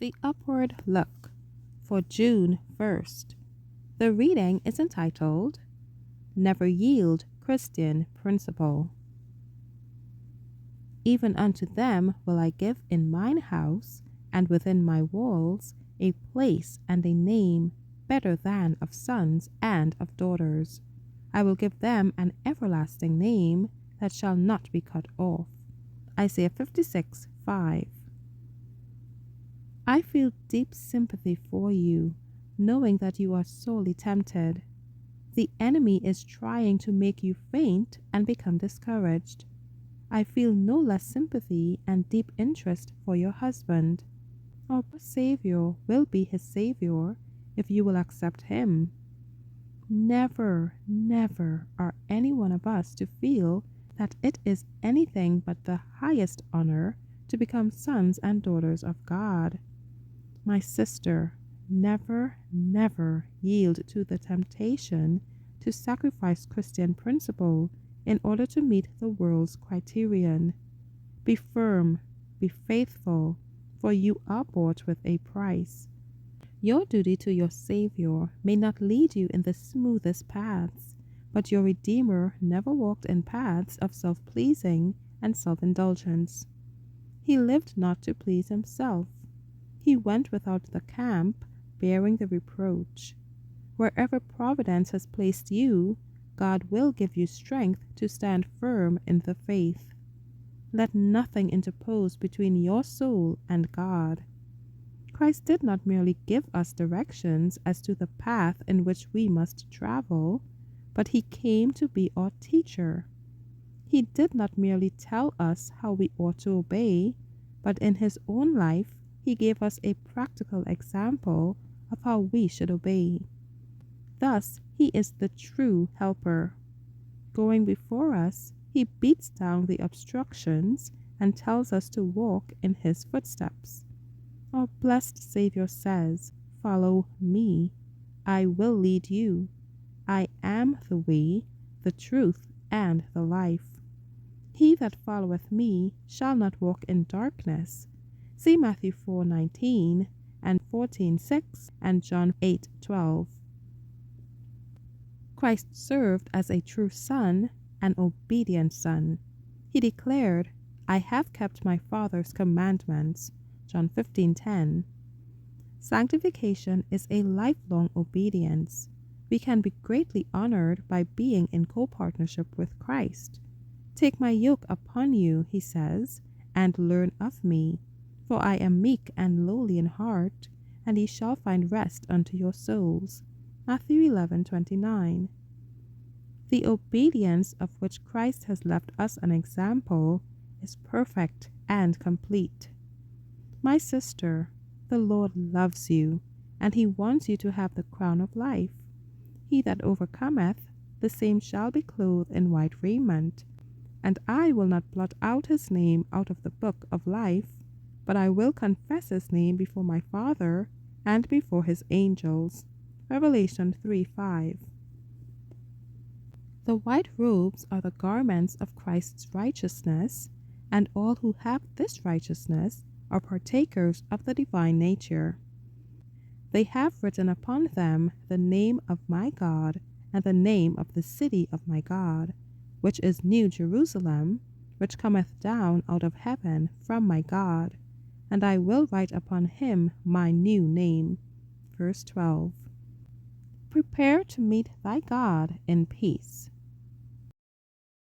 The Upward Look for June 1st. The reading is entitled, Never Yield Christian Principle. Even unto them will I give in mine house and within my walls a place and a name better than of sons and of daughters. I will give them an everlasting name that shall not be cut off. Isaiah 56:5. I feel deep sympathy for you, knowing that you are sorely tempted. The enemy is trying to make you faint and become discouraged. I feel no less sympathy and deep interest for your husband. Our Savior will be his Savior if you will accept him. Never, never are any one of us to feel that it is anything but the highest honor to become sons and daughters of God. My sister, never, never yield to the temptation to sacrifice Christian principle in order to meet the world's criterion. Be firm, be faithful, for you are bought with a price. Your duty to your Savior may not lead you in the smoothest paths, but your Redeemer never walked in paths of self-pleasing and self-indulgence. He lived not to please himself. He went without the camp, bearing the reproach. Wherever providence has placed you, God will give you strength to stand firm in the faith. Let nothing interpose between your soul and God. Christ did not merely give us directions as to the path in which we must travel, but he came to be our teacher. He did not merely tell us how we ought to obey, but in his own life he gave us a practical example of how we should obey. Thus, he is the true helper. Going before us, he beats down the obstructions and tells us to walk in his footsteps. Our blessed Savior says, "Follow me. I will lead you. I am the way, the truth, and the life. He that followeth me shall not walk in darkness." See Matthew 4:19 and 14:6 and John 8:12. Christ served as a true son, an obedient son. He declared, "I have kept my Father's commandments." John 15:10. Sanctification is a lifelong obedience. We can be greatly honored by being in co-partnership with Christ. "Take my yoke upon you," he says, "and learn of me. For I am meek and lowly in heart, and ye shall find rest unto your souls." Matthew 11:29. The obedience of which Christ has left us an example is perfect and complete. My sister, the Lord loves you, and he wants you to have the crown of life. He that overcometh, the same shall be clothed in white raiment, and I will not blot out his name out of the book of life, but I will confess his name before my Father and before his angels. Revelation 3:5. The white robes are the garments of Christ's righteousness, and all who have this righteousness are partakers of the divine nature. They have written upon them the name of my God and the name of the city of my God, which is New Jerusalem, which cometh down out of heaven from my God, and I will write upon him my new name. Verse 12. Prepare to meet thy God in peace.